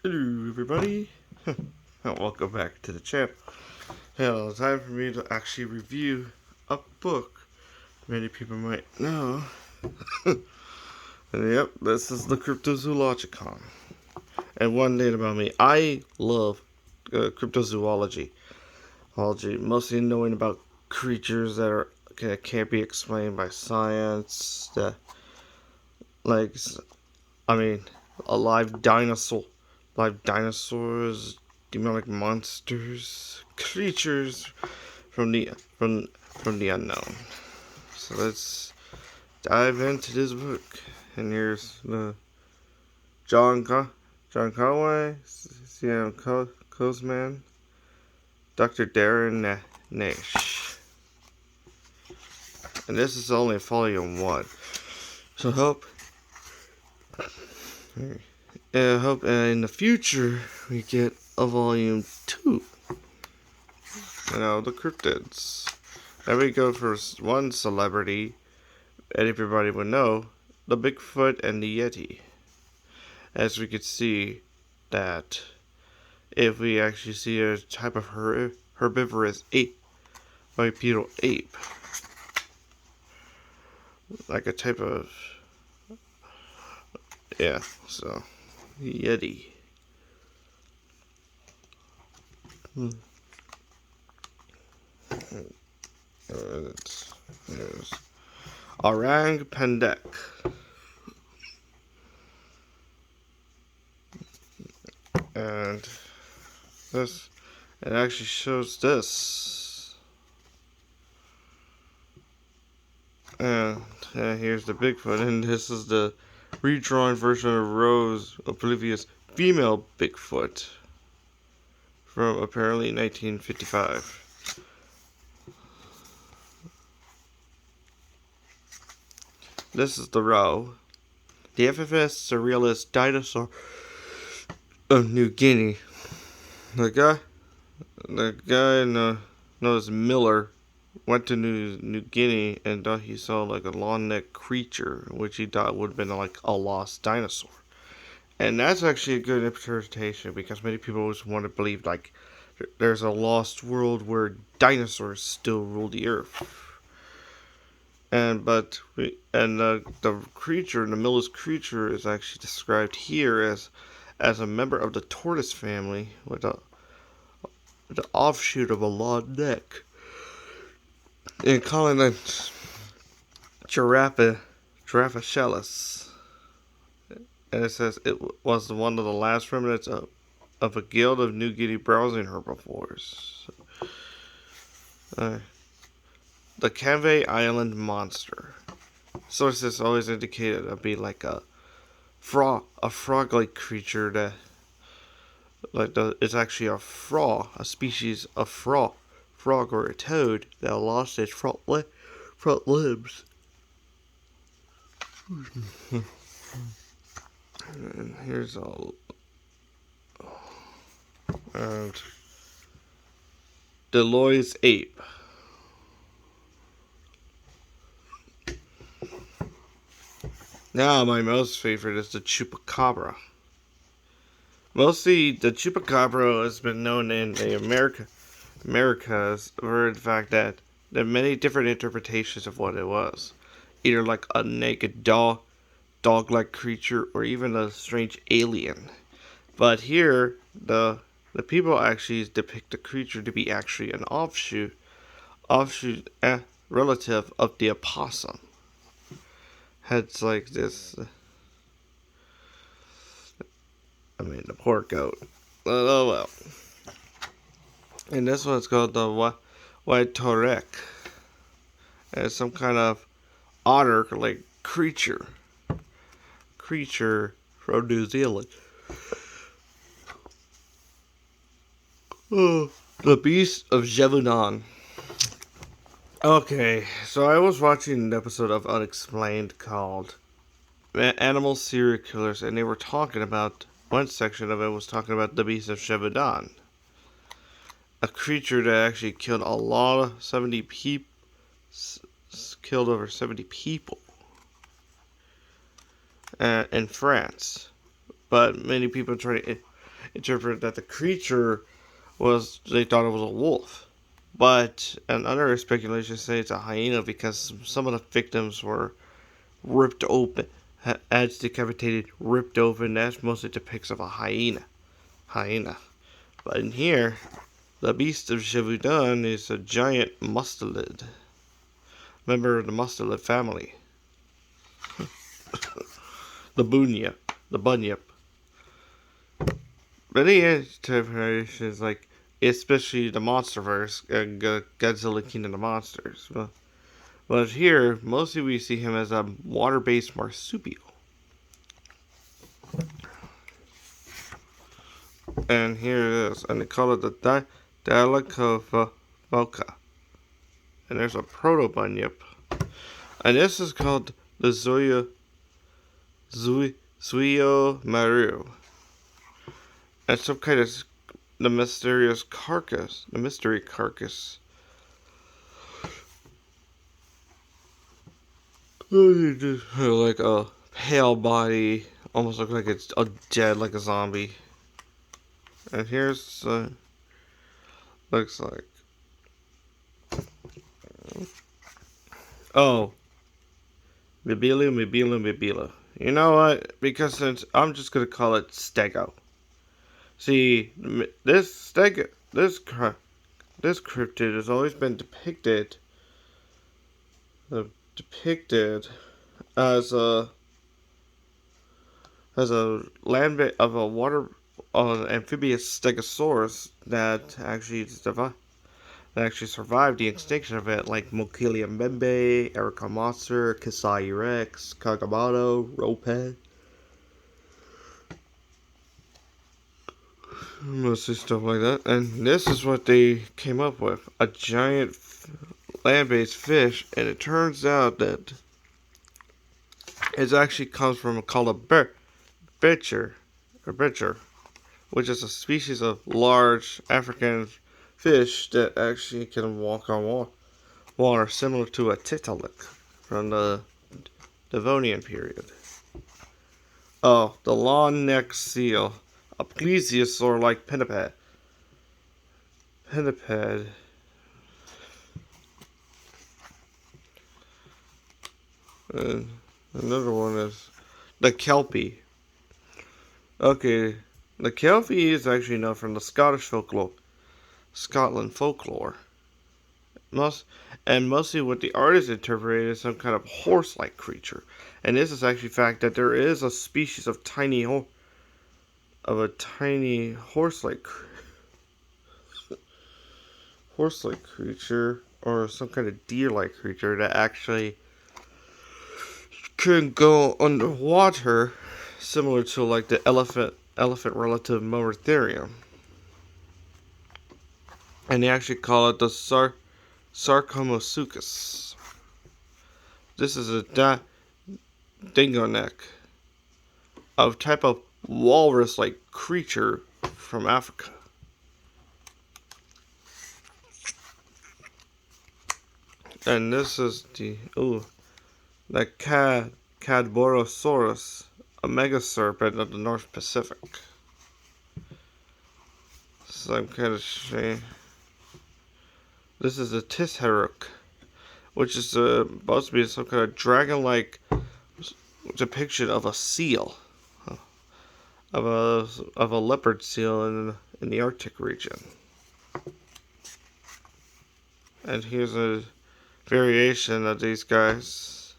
Hello everybody, welcome back to the channel. Now it's time for me to actually review a book many people might know. And yep, this is the Cryptozoologicon. And one thing about me, I love cryptozoology. Mostly knowing about creatures that can't be explained by science. Like, I mean, a live dinosaurs, demonic monsters, creatures from the unknown. So let's dive into this book. And here's the John Conway, C.M. Cosman, Dr. Darren Nash. And this is only volume 1. So hope in the future we get a volume 2. The cryptids. Then we go for one celebrity, and everybody would know, the Bigfoot and the Yeti. As we could see that if we actually see a type of herbivorous ape, bipedal ape, like a type of, so Yeti. There's Orang Pendek. And this, it actually shows this. And here's the Bigfoot, and this is the redrawn version of Rose Oblivious female Bigfoot from apparently 1955. This is the row. The FFS surrealist dinosaur of New Guinea. The guy known as Miller went to New Guinea and thought he saw like a long-necked creature, which he thought would have been like a lost dinosaur. And that's actually a good interpretation, because many people always want to believe like there's a lost world where dinosaurs still rule the earth. The creature, the Miller's creature, is actually described here as a member of the tortoise family with the offshoot of a long neck, and calling it Giraffachelys. And it says it was one of the last remnants of a guild of New Guinea browsing herbivores. The Cambay Island monster. Sources always indicated it to be like a frog-like creature that, it's actually a species of frog or a toad that lost its front limbs. And here's all. And Deloy's ape. Now, my most favorite is the Chupacabra. Mostly, the Chupacabra has been known in the Americas for the fact that there are many different interpretations of what it was. Either like a naked dog-like creature, or even a strange alien. But here, the people actually depict the creature to be actually an offshoot relative of the opossum. Heads like this. The poor goat. Oh well. And this one's called the White Torek. And it's some kind of otter-like creature from New Zealand. Oh, the Beast of Gevaudan. Okay, so I was watching an episode of Unexplained called Animal Serial Killers, and they were talking about, one section of it was talking about the Beast of Gevaudan. A creature that actually killed a lot of 70 people, killed over 70 people in France. But many people try to interpreted that the creature they thought it was a wolf. But another speculation say it's a hyena because some of the victims were ripped open, heads decapitated, ripped open. That's mostly depicts of a hyena. But in here, the Beast of Gevaudan is a giant mustelid. Member of the mustelid family. The Bunyip. Many interpretations, like, especially the Monsterverse, Godzilla King of the Monsters. But here, mostly we see him as a water-based marsupial. And here it is, and they call it the Dialacova. And there's a proto-bunyip. And this is called the Zuio Maru. And some kind of the mystery carcass. Like a pale body, almost look like it's dead, like a zombie. And here's looks like. Oh, Mbielu. You know what? Because since I'm just gonna call it Stego. See, this cryptid has always been depicted as a amphibious stegosaurus that actually survived the extinction event, like Mokilia Mbembe, Erica Monster, Kasai Rex, Kagamoto, Roped. Mostly stuff like that. And this is what they came up with. A giant land-based fish, and it turns out that it actually comes from called a bichir, which is a species of large African fish that actually can walk on water, similar to a Tiktaalik from the Devonian period. Oh, the long-necked seal, a plesiosaur-like pinniped. And another one is the Kelpie. Okay, the Kelpie is actually known from the Scotland folklore. Mostly what the artist interpreted as some kind of horse-like creature. And this is actually fact that there is a species of tiny horse-like creature, or some kind of deer-like creature that actually can go underwater, similar to like the elephant relative Moertherium. And they actually call it the Sarcomosuchus. This is a dingo neck, a type of walrus-like creature from Africa. And this is the Cadborosaurus, a megaserpent of the North Pacific. Some kind of shame. This is a Tisheruk, which is supposed to be some kind of dragon-like depiction of a seal, of a leopard seal in the Arctic region. And here's a variation of these guys.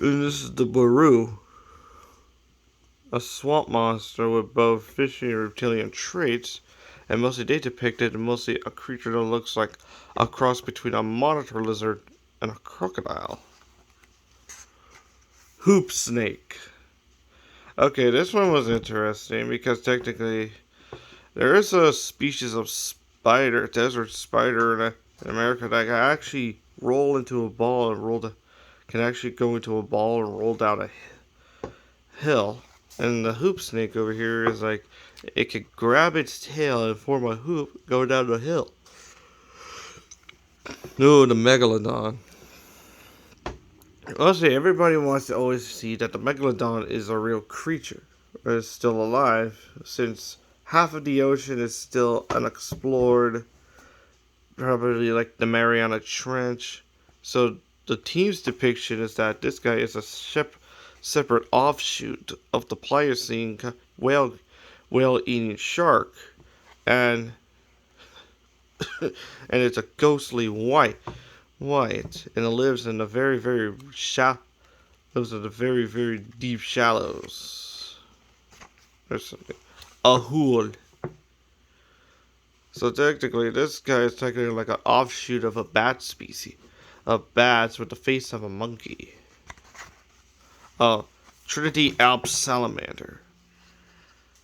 And this is the Baru, a swamp monster with both fishy and reptilian traits, and mostly they depicted mostly a creature that looks like a cross between a monitor lizard and a crocodile. Hoop snake. Okay, this one was interesting because technically there is a species of spider, desert spider in America that can actually roll into a ball and can actually go into a ball and roll down a hill. And the hoop snake over here is like, it could grab its tail and form a hoop going down the hill. No, the Megalodon. Mostly, everybody wants to always see that the Megalodon is a real creature, or is still alive, since half of the ocean is still unexplored, probably like the Mariana Trench. So the team's depiction is that this guy is a separate offshoot of the Pliocene whale-eating shark, and and it's a ghostly white, and it lives in the very deep shallows. There's something. A hool. So technically, this guy is technically like an offshoot of a bat species, of bats with the face of a monkey. Trinity Alps salamander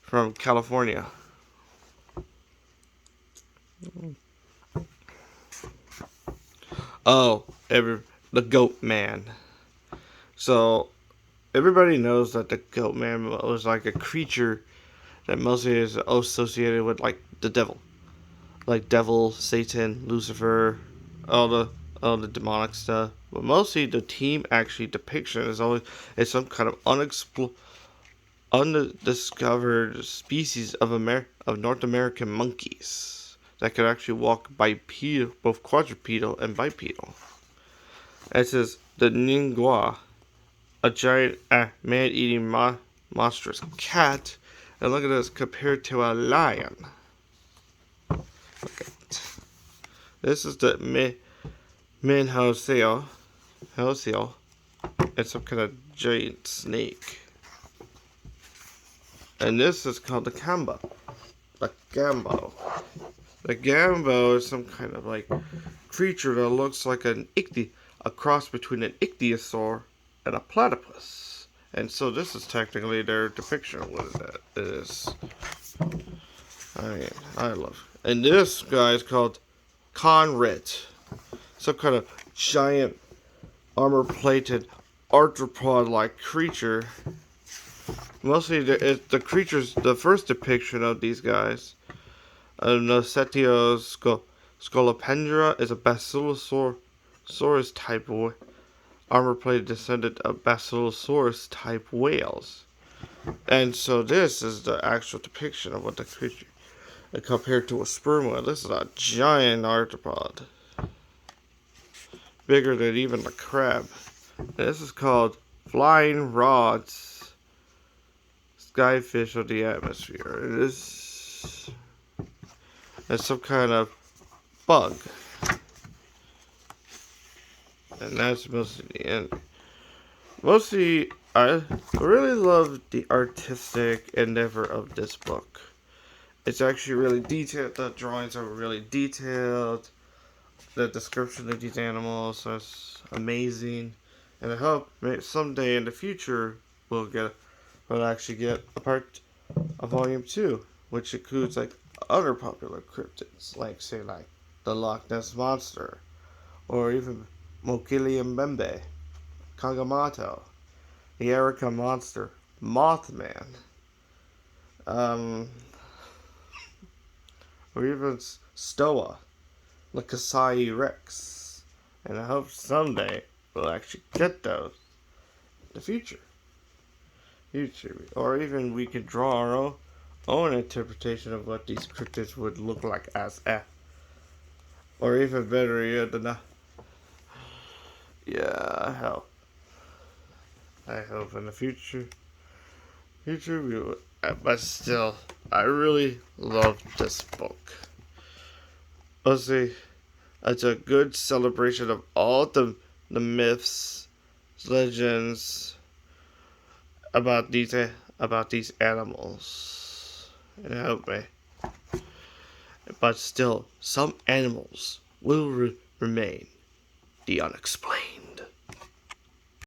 from California. Oh, the goat man. So everybody knows that the goat man was like a creature that mostly is associated with like the devil, like devil, Satan, Lucifer, all the demonic stuff. But mostly the team actually depiction is some kind of undiscovered species of North American monkeys that could actually walk bipedal, both quadrupedal and bipedal. It says the Ningua, a giant man-eating monstrous cat, and look at this compared to a lion. Look at this is the Minhoseo. It's some kind of giant snake. And this is called the Gamba. The Gambo. The Gambo is some kind of like creature that looks like a cross between an ichthyosaur and a platypus. And so this is technically their depiction of what that is. I love it. And this guy is called Conrit. Some kind of giant armor-plated arthropod-like creature. Mostly the first depiction of these guys. Nocetio scolopendra is a Basilosaurus type armor-plated descendant of Basilosaurus type whales. And so this is the actual depiction of what the creature, compared to a sperm whale. This is a giant arthropod, bigger than even a crab. This is called flying rods, skyfish of the atmosphere. It's some kind of bug, and that's mostly the end. Mostly, I really love the artistic endeavor of this book. It's actually really detailed. The drawings are really detailed. The description of these animals is amazing, and I hope someday in the future we'll actually get a volume 2, which includes like other popular cryptids, like say like the Loch Ness Monster, or even Mokili Mbembe, Kangamato, the Erica Monster, Mothman, or even Stoa, the Kasai Rex. And I hope someday we'll actually get those in the future. Or even we could draw our own interpretation of what these cryptids would look like as or even better yet than that. Yeah, I hope in the future we will. But still, I really love this book. Mostly, it's a good celebration of all the myths, legends about these animals. And I hope but still, some animals will remain the unexplained.